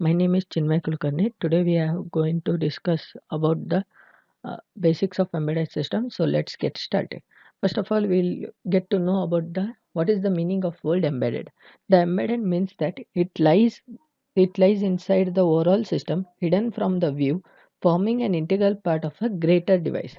My name is Chinmay Kulkarni. Today we are going to discuss about the basics of embedded system. So let's get started. First of all, we'll get to know about the what is the meaning of word embedded. The embedded means that it lies inside the overall system, hidden from the view, forming an integral part of a greater device.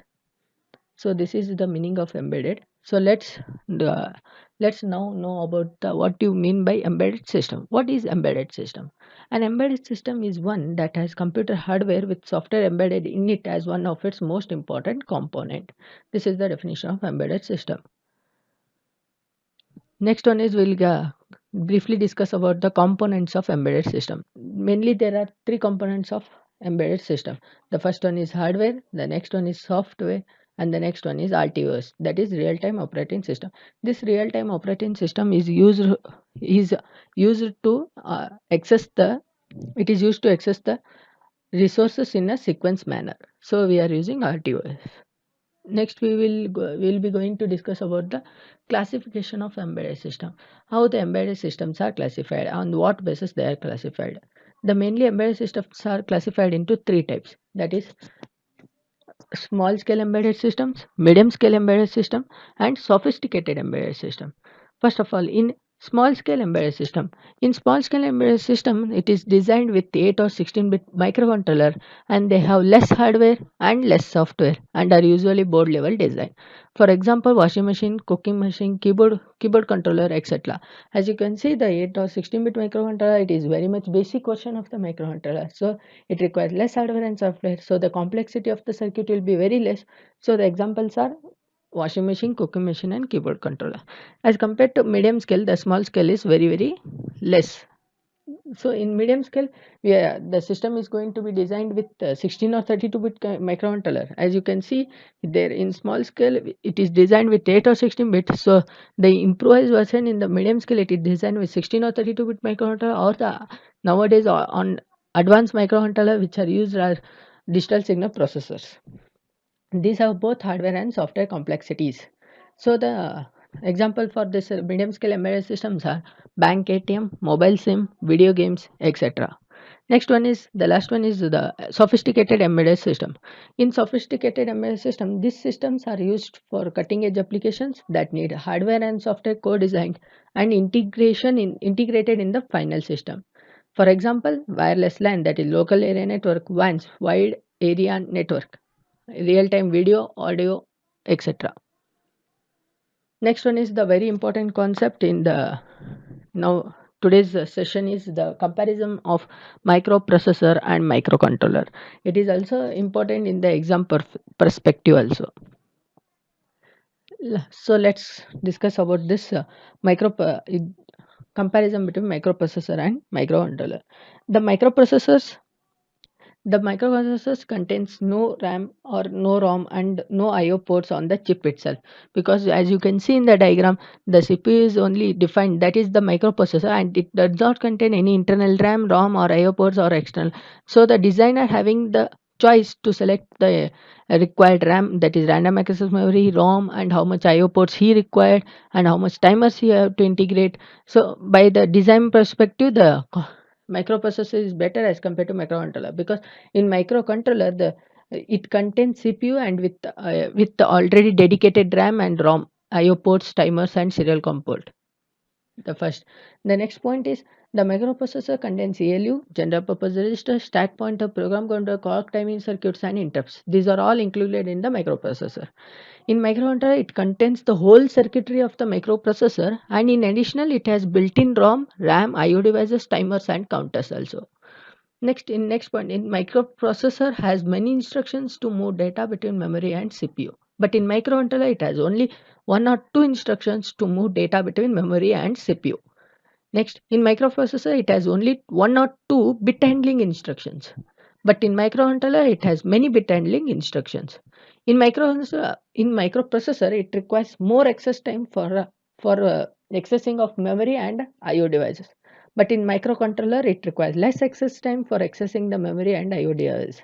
So this is the meaning of embedded. So uh, let's now know about what you mean by embedded system. What is embedded system? An embedded system is one that has computer hardware with software embedded in it as one of its most important component. This is the definition of embedded system. Next one is we'll briefly discuss about the components of embedded system. Mainly there are three components of embedded system. The first one is hardware, the next one is software, and the next one is RTOS, that is real time operating system. This real time operating system is used to access the it is used to access the resources in a sequence manner. So we are using RTOS. Next we'll be going to discuss about the classification of embedded system. How the embedded systems are classified, on what basis they are classified. The mainly embedded systems are classified into three types, that is small scale embedded systems, medium scale embedded system, and sophisticated embedded system. First of all, in small scale embedded system, it is designed with 8 or 16-bit microcontroller, and they have less hardware and less software and are usually board level design. For example, washing machine, cooking machine, keyboard controller, etc. As you can see, the 8 or 16-bit microcontroller, it is very much basic version of the microcontroller. So it requires less hardware and software, so the complexity of the circuit will be very less. So the examples are washing machine, cooking machine, and keyboard controller. As compared to medium scale, the small scale is very less. So in medium scale, the system is going to be designed with 16 or 32-bit microcontroller. As you can see there, in small scale it is designed with 8 or 16 bit. So the improvised version in the medium scale, it is designed with 16 or 32-bit microcontroller, or the nowadays on advanced microcontroller which are used are digital signal processors. These have both hardware and software complexities. So the example for this medium scale embedded systems are bank ATM, mobile SIM, video games, etc. The last one is the sophisticated embedded system. In sophisticated embedded system, these systems are used for cutting edge applications that need hardware and software co-designed and integrated in the final system. For example, wireless LAN, that is local area network, WANs, wide area network, real time video, audio, etc. Next one is the very important concept in the now today's session is the comparison of microprocessor and microcontroller. It is also important in the exam perspective also. So let's discuss about this comparison between microprocessor and microcontroller. The microprocessors The microprocessors contains no RAM or no ROM and no IO ports on the chip itself, because as you can see in the diagram, the CPU is only defined, that is the microprocessor, and it does not contain any internal RAM, ROM or IO ports or external. So the designer having the choice to select the required RAM, that is random access memory, ROM, and how much IO ports he required and how much timers he have to integrate. So by the design perspective, the microprocessor is better as compared to microcontroller, because in microcontroller the it contains CPU and with the already dedicated RAM and ROM, IO ports, timers, and serial COM port. The first. The next point is the microprocessor contains ALU, general purpose register, stack pointer, program counter, clock timing circuits, and interrupts. These are all included in the microprocessor. In microcontroller, it contains the whole circuitry of the microprocessor, and in additional, it has built-in ROM, RAM, IO devices, timers, and counters also. Next point, in microprocessor has many instructions to move data between memory and CPU. But in microcontroller, it has only one or two instructions to move data between memory and CPU. Next, in microprocessor, it has only one or two bit handling instructions. But in microcontroller, it has many bit handling instructions. In microprocessor, it requires more access time for accessing of memory and I/O devices. But in microcontroller, it requires less access time for accessing the memory and I/O devices.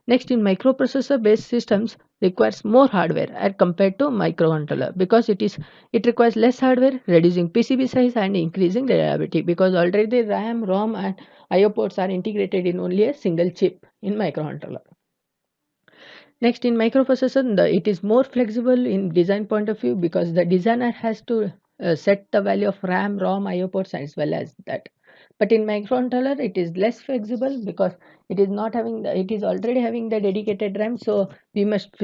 Next, in microprocessor based systems requires more hardware as compared to microcontroller because it requires less hardware, reducing PCB size and increasing reliability because already RAM, ROM and IO ports are integrated in only a single chip in microcontroller. Next, in microprocessor, it is more flexible in design point of view because the designer has to set the value of RAM, ROM, IO ports as well as that. But in microcontroller, it is less flexible because it is already having the dedicated RAM. So we must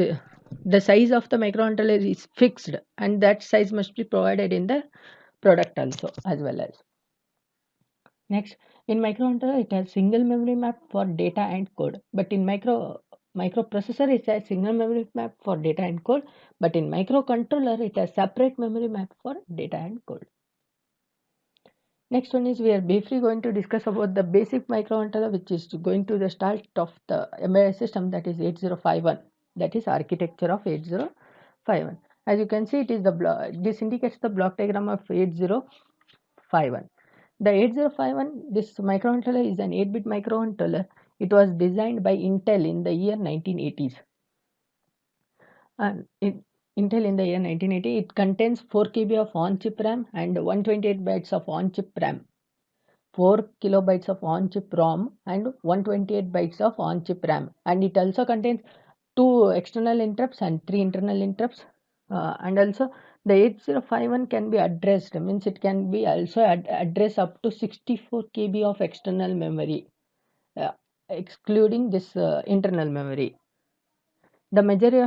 the size of the microcontroller is fixed, and that size must be provided in the product also as well as. Next, in microcontroller, it has single memory map for data and code. But in microprocessor, it has single memory map for data and code. But in microcontroller, it has separate memory map for data and code. Next one is we are briefly going to discuss about the basic microcontroller, which is going to the start of the embedded system, that is 8051. That is architecture of 8051. As you can see, it is this indicates the block diagram of 8051. The 8051, this microcontroller is an 8-bit microcontroller. It was designed by Intel in the year 1980s. And Intel in the year 1980, it contains 4 KB of on-chip RAM and 128 bytes of on-chip RAM, 4 kilobytes of on-chip ROM and 128 bytes of on-chip RAM. And it also contains 2 external interrupts and 3 internal interrupts. And also the 8051 can be addressed, means it can be also address up to 64 KB of external memory, uh, excluding this internal memory. The majority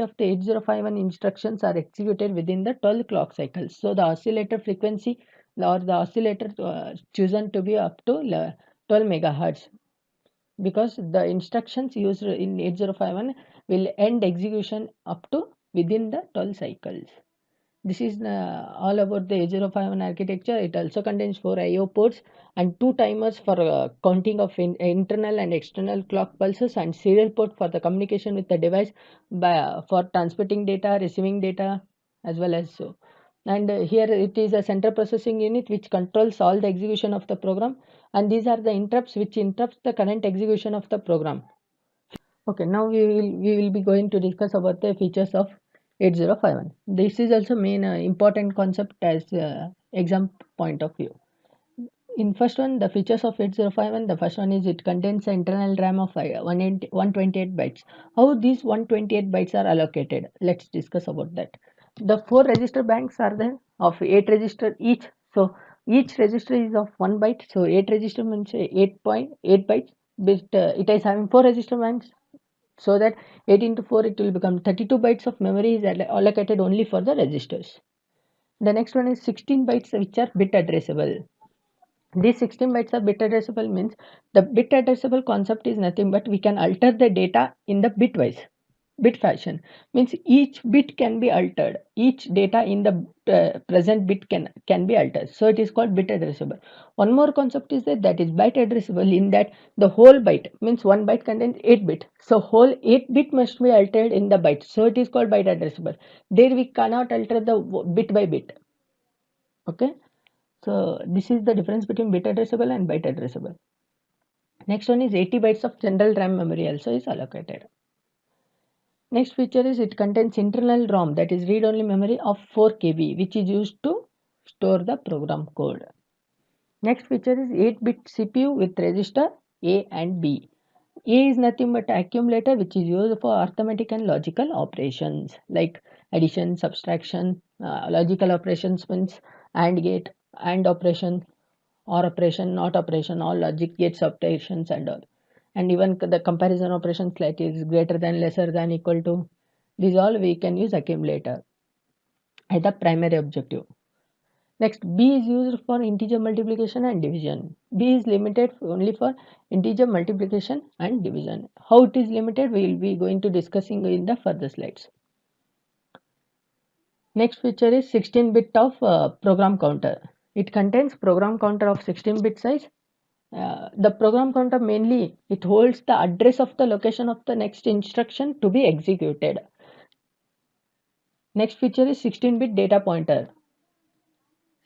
of the 8051 instructions are executed within the 12 clock cycles. So the oscillator frequency or the oscillator chosen to be up to 12 megahertz, because the instructions used in 8051 will end execution up to within the 12 cycles. This is all about the 8051 architecture. It also contains 4 IO ports and 2 timers for counting of internal and external clock pulses, and serial port for the communication with the device for transmitting data, receiving data as well as so. And here it is a central processing unit which controls all the execution of the program, and these are the interrupts which interrupts the current execution of the program. Okay, now we will be going to discuss about the features of 8051. This is also main important concept as exam point of view. In first one, the features of 8051, the first one is it contains an internal RAM of 128 bytes. How these 128 bytes are allocated? Let's discuss about that. The 4 register banks are there of 8 register each. So each register is of 1 byte. So 8 register means 8.8 bytes. But it is having 4 register banks, so that 8 into 4 it will become 32 bytes of memory is allocated only for the registers. The next one is 16 bytes which are bit addressable. These 16 bytes of bit addressable means the bit addressable concept is nothing but we can alter the data in the bit fashion, means each bit can be altered, each data in the present bit can be altered, so it is called bit addressable. One more concept is that is byte addressable, in that the whole byte, means one byte contains 8 bit, so whole 8 bit must be altered in the byte, so it is called byte addressable. There we cannot alter the bit by bit. Okay, so this is the difference between bit addressable and byte addressable. Next one is 80 bytes of general RAM memory also is allocated. Next feature is it contains internal ROM, that is read-only memory of 4 KB, which is used to store the program code. Next feature is 8-bit CPU with register A and B. A is nothing but accumulator which is used for arithmetic and logical operations like addition, subtraction, logical operations means AND gate, AND operation, OR operation, NOT operation, all logic gates operations and all. And even the comparison operations like is greater than, lesser than, equal to, these all we can use accumulator as the primary objective. Next, B is used for integer multiplication and division. B is limited only for integer multiplication and division. How it is limited we will be going to discussing in the further slides. Next feature is 16-bit of program counter. It contains program counter of 16-bit size. The program counter mainly it holds the address of the location of the next instruction to be executed. Next feature is 16-bit data pointer.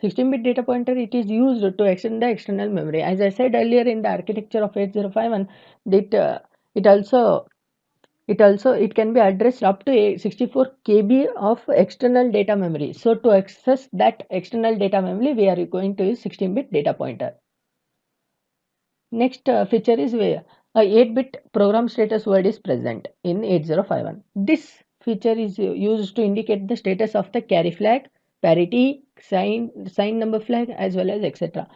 16-bit data pointer, it is used to extend the external memory. As I said earlier in the architecture of 8051, that It can be addressed up to 64 KB of external data memory. So to access that external data memory, we are going to use 16-bit data pointer. Next feature is where a 8-bit program status word is present in 8051. This feature is used to indicate the status of the carry flag, parity, sign number flag, as well as etc.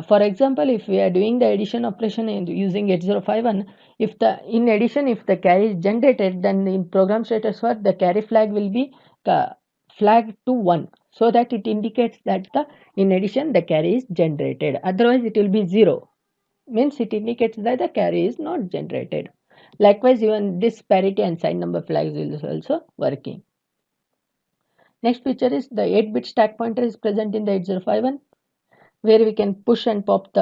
For example, if we are doing the addition operation using 8051, if the carry is generated, then in program status word the carry flag will be flagged to 1, so that it indicates that in addition the carry is generated. Otherwise, it will be 0, means it indicates that the carry is not generated. Likewise, even this parity and sign number flags is also working. Next feature is the 8-bit stack pointer is present in the 8051, where we can push and pop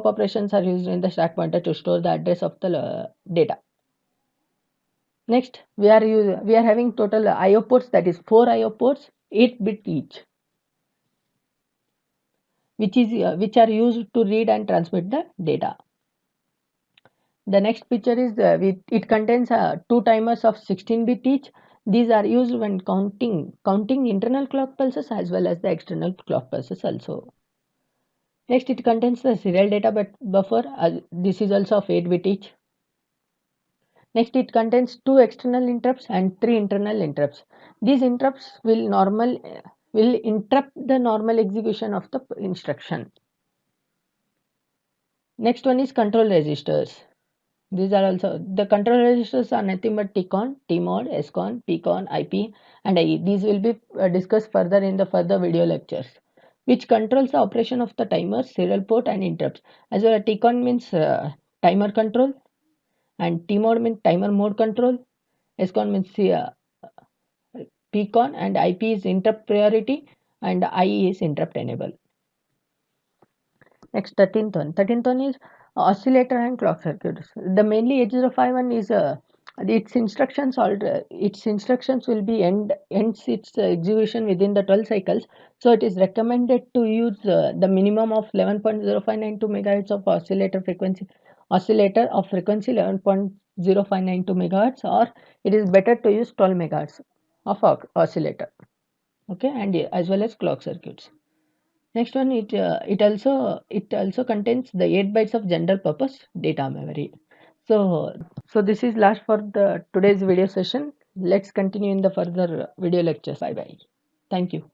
operations are used in the stack pointer to store the address of the data. Next, we are having total IO ports, that is 4 IO ports, 8-bit each, which are used to read and transmit the data. The next feature is it contains 2 timers of 16-bit each. These are used when counting internal clock pulses as well as the external clock pulses also. Next, it contains the serial data buffer. This is also of 8-bit each. Next, it contains 2 external interrupts and 3 internal interrupts. These interrupts will interrupt the normal execution of the instruction. Next one is control registers. These are also the control registers are nothing but TCON, TMOD, SCON, PCON, IP, and IE. These will be discussed further in the further video lectures, which controls the operation of the timer, serial port, and interrupts. As well as TCON means timer control, and TMOD means timer mode control. SCON means PCON, and IP is interrupt priority, and IE is interrupt enable. Next, 13th one is oscillator and clock circuits. The mainly 8051 is its instructions will be ends its execution within the 12 cycles. So it is recommended to use the minimum of 11.0592 megahertz of oscillator of frequency 11.0592 megahertz, or it is better to use 12 megahertz of oscillator. Okay, and as well as clock circuits. Next one, it also contains the 8 bytes of general purpose data memory. So this is last for the today's video session. Let's continue in the further video lectures. Bye bye. Thank you.